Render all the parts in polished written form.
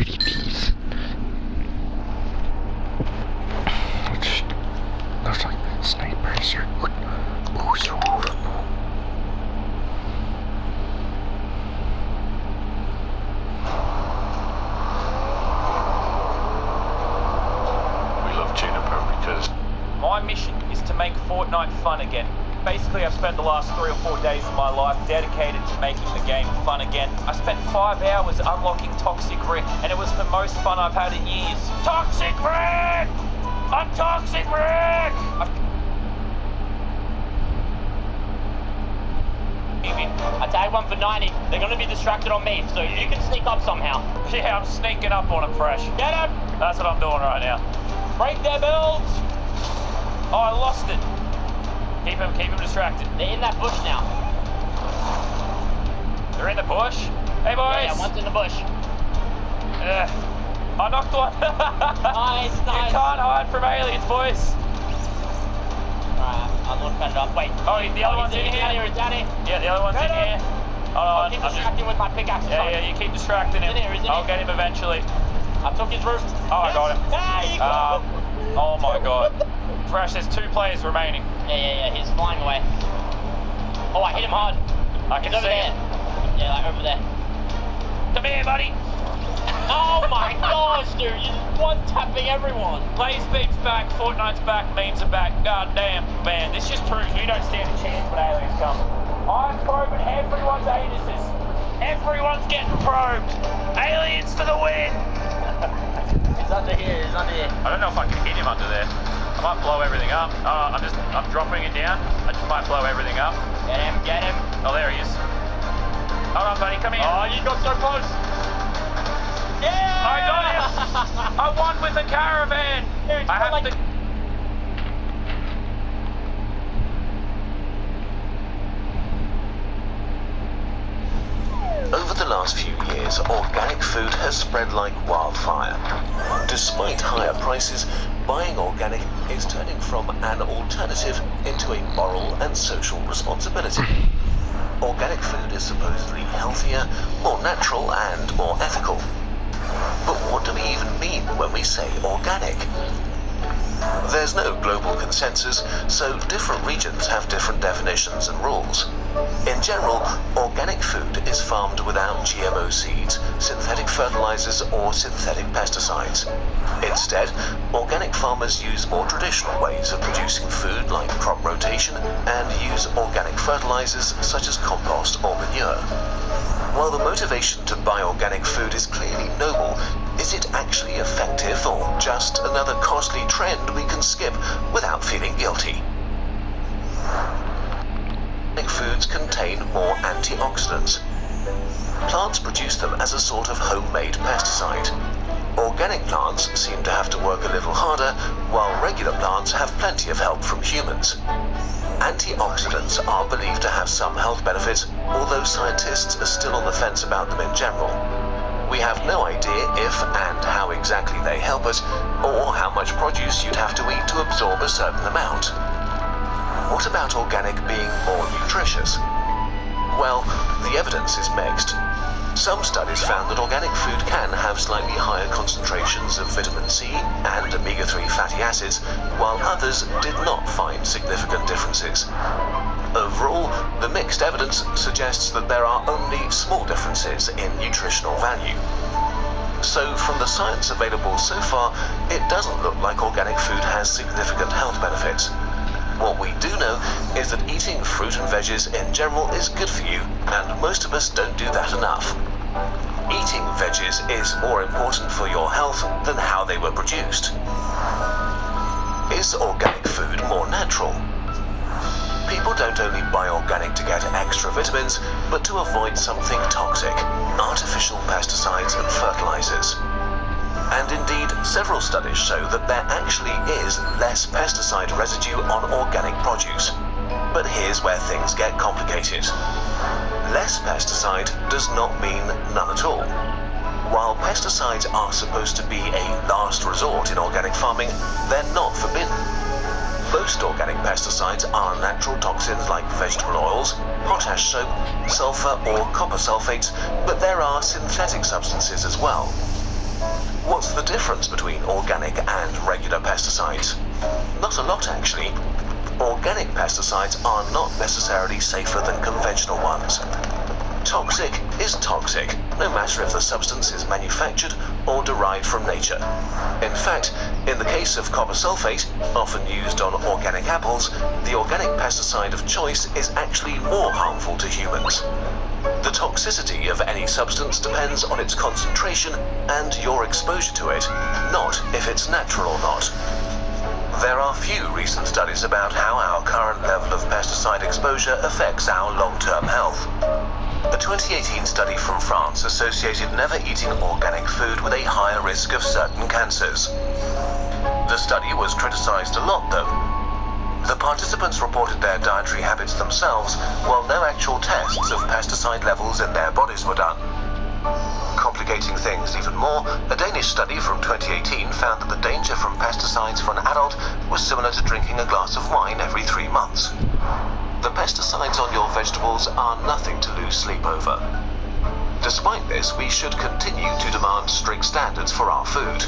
pretty bees. Looks like snipers are. Oh, so horrible. We love Juniper because my mission is to make Fortnite fun again. Basically, I've spent the last 3 or 4 days of my life dedicated to making the game fun again. I spent 5 hours unlocking Toxic Rick, and it was the most fun I've had in years. Toxic Rick! I'm Toxic Rick! I tagged one for 90. They're gonna be distracted on me, so you can sneak up somehow. Yeah, I'm sneaking up on him fresh. Get him! That's what I'm doing right now. Break their builds! Oh, I lost it. Keep him distracted. They're in that bush now. They're in the bush? Hey, boys! Yeah, one's in the bush. I knocked one. Nice. You can't hide from aliens, boys. Alright, I'm looking it up. Wait. Oh, the other one's in here. He's down here. Yeah, the other one's in here. Hold on. I'll keep distracting with my pickaxe. Yeah, you keep distracting him. I'll get him eventually. I took his roof. Oh, I got him. Hey, you got him. Oh my god. Fresh, there's 2 players remaining. Yeah, he's flying away. Oh, I hit him hard. I can He's over see there. him. Yeah, like over there. Come here, buddy. Oh my gosh, dude, you're one-tapping everyone. Lazebeam's back, Fortnite's back, memes are back. God damn, man, this just proves we don't stand a chance when aliens come. I'm probing everyone's anuses. Everyone's getting probed. Aliens for the win. He's under here. I don't know if I can hit him under there. I might blow everything up. I'm dropping it down. I just might blow everything up. Get him. Oh, there he is. Hold on, buddy, come here. Oh, you got so close. Yeah! I got him. I won with the caravan. Dude, I have to... Over the last few years, organic food has spread like wildfire. Despite higher prices, buying organic is turning from an alternative into a moral and social responsibility. Organic food is supposedly healthier, more natural, and more ethical. But what do we even mean when we say organic? There's no global consensus, so different regions have different definitions and rules. In general, organic food is farmed without GMO seeds, synthetic fertilizers, or synthetic pesticides. Instead, organic farmers use more traditional ways of producing food like crop rotation and use organic fertilizers such as compost or manure. While the motivation to buy organic food is clearly noble, is it actually effective or just another costly trend we can skip without feeling guilty? Organic foods contain more antioxidants. Plants produce them as a sort of homemade pesticide. Organic plants seem to have to work a little harder, while regular plants have plenty of help from humans. Antioxidants are believed to have some health benefits, although scientists are still on the fence about them in general. We have no idea if and how exactly they help us, or how much produce you'd have to eat to absorb a certain amount. What about organic being more nutritious? Well, the evidence is mixed. Some studies found that organic food can have slightly higher concentrations of vitamin C and omega-3 fatty acids, while others did not find significant differences. Overall, the mixed evidence suggests that there are only small differences in nutritional value. So, from the science available so far, it doesn't look like organic food has significant health benefits. What we do know is that eating fruit and veggies in general is good for you, and most of us don't do that enough. Eating veggies is more important for your health than how they were produced. Is organic food more natural? People don't only buy organic to get extra vitamins, but to avoid something toxic, artificial pesticides and fertilizers. And indeed, several studies show that there actually is less pesticide residue on organic produce. But here's where things get complicated. Less pesticide does not mean none at all. While pesticides are supposed to be a last resort in organic farming, they're not forbidden. Most organic pesticides are natural toxins like vegetable oils, potash soap, sulfur or copper sulfates, but there are synthetic substances as well. What's the difference between organic and regular pesticides? Not a lot, actually. Organic pesticides are not necessarily safer than conventional ones. Toxic is toxic, no matter if the substance is manufactured or derived from nature. In fact, in the case of copper sulfate, often used on organic apples, the organic pesticide of choice is actually more harmful to humans. The toxicity of any substance depends on its concentration and your exposure to it, not if it's natural or not. There are few recent studies about how our current level of pesticide exposure affects our long-term health. A 2018 study from France associated never eating organic food with a higher risk of certain cancers. The study was criticized a lot, though. The participants reported their dietary habits themselves, while no actual tests of pesticide levels in their bodies were done. Complicating things even more, a Danish study from 2018 found that the danger from pesticides for an adult was similar to drinking a glass of wine every 3 months. The pesticides on your vegetables are nothing to lose sleep over. Despite this, we should continue to demand strict standards for our food.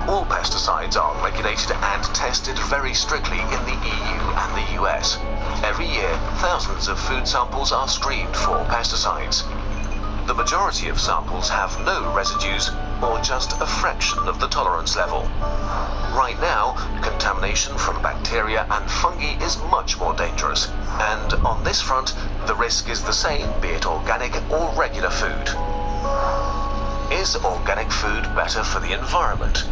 All pesticides are regulated and tested very strictly in the EU and the US. Every year, thousands of food samples are screened for pesticides. The majority of samples have no residues or just a fraction of the tolerance level. Right now, contamination from bacteria and fungi is much more dangerous, and on this front, the risk is the same, be it organic or regular food. Is organic food better for the environment?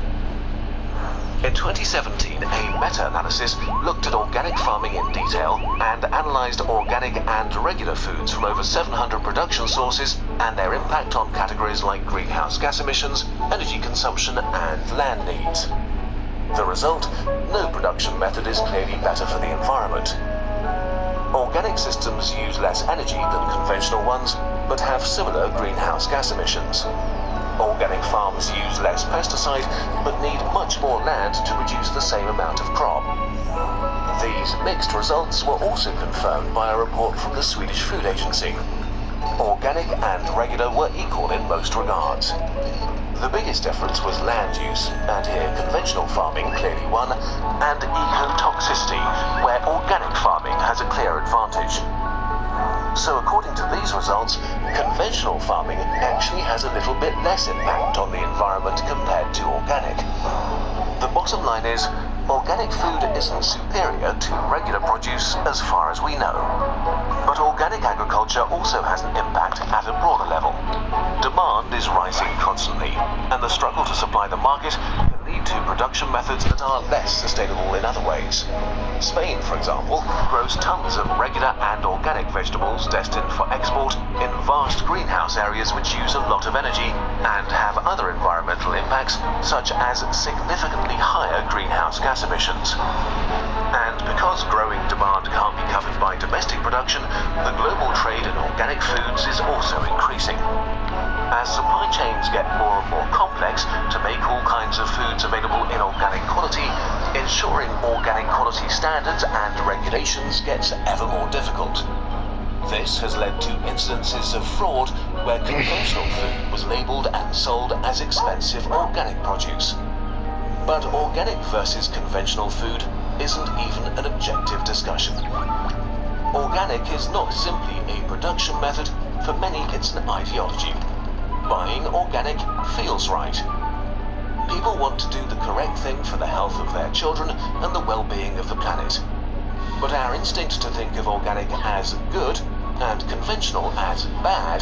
In 2017, a meta-analysis looked at organic farming in detail and analysed organic and regular foods from over 700 production sources and their impact on categories like greenhouse gas emissions, energy consumption and land needs. The result? No production method is clearly better for the environment. Organic systems use less energy than conventional ones, but have similar greenhouse gas emissions. Organic farms use less pesticide, but need much more land to produce the same amount of crop. These mixed results were also confirmed by a report from the Swedish Food Agency. Organic and regular were equal in most regards. The biggest difference was land use, and here conventional farming clearly won, and ecotoxicity, where organic farming has a clear advantage. So according to these results, conventional farming actually has a little bit less impact on the environment compared to organic. The bottom line is, organic food isn't superior to regular produce as far as we know. But organic agriculture also has an impact at a broader level. Demand is rising constantly, and the struggle to supply the market can lead to production methods that are less sustainable in other ways. Spain, for example, grows tons of regular and organic vegetables destined for export in vast greenhouse areas which use a lot of energy and have other environmental impacts, such as significantly higher greenhouse gas emissions. And because growing demand can't be covered by domestic production, the global trade in organic foods is also increasing. As supply chains get more and more complex to make all kinds of foods available in organic quality, ensuring organic quality standards and regulations gets ever more difficult. This has led to incidences of fraud where conventional food was labelled and sold as expensive organic produce. But organic versus conventional food isn't even an objective discussion. Organic is not simply a production method, for many it's an ideology. Buying organic feels right. People want to do the correct thing for the health of their children and the well-being of the planet. But our instinct to think of organic as good and conventional as bad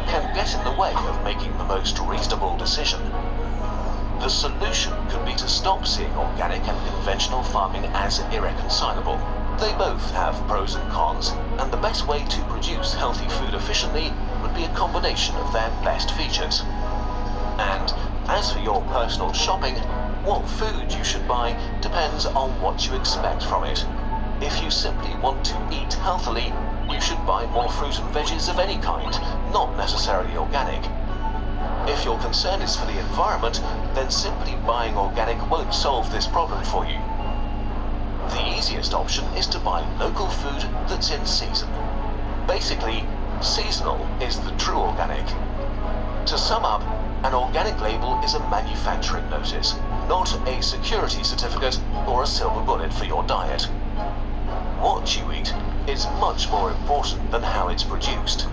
can get in the way of making the most reasonable decision. The solution could be to stop seeing organic and conventional farming as irreconcilable. They both have pros and cons, and the best way to produce healthy food efficiently would be a combination of their best features. And as for your personal shopping, what food you should buy depends on what you expect from it. If you simply want to eat healthily, you should buy more fruit and veggies of any kind, not necessarily organic. If your concern is for the environment, then simply buying organic won't solve this problem for you. The easiest option is to buy local food that's in season. Basically, seasonal is the true organic. To sum up, An organic label is a manufacturing notice, not a security certificate or a silver bullet for your diet. What you eat is much more important than how it's produced.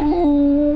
Ooh.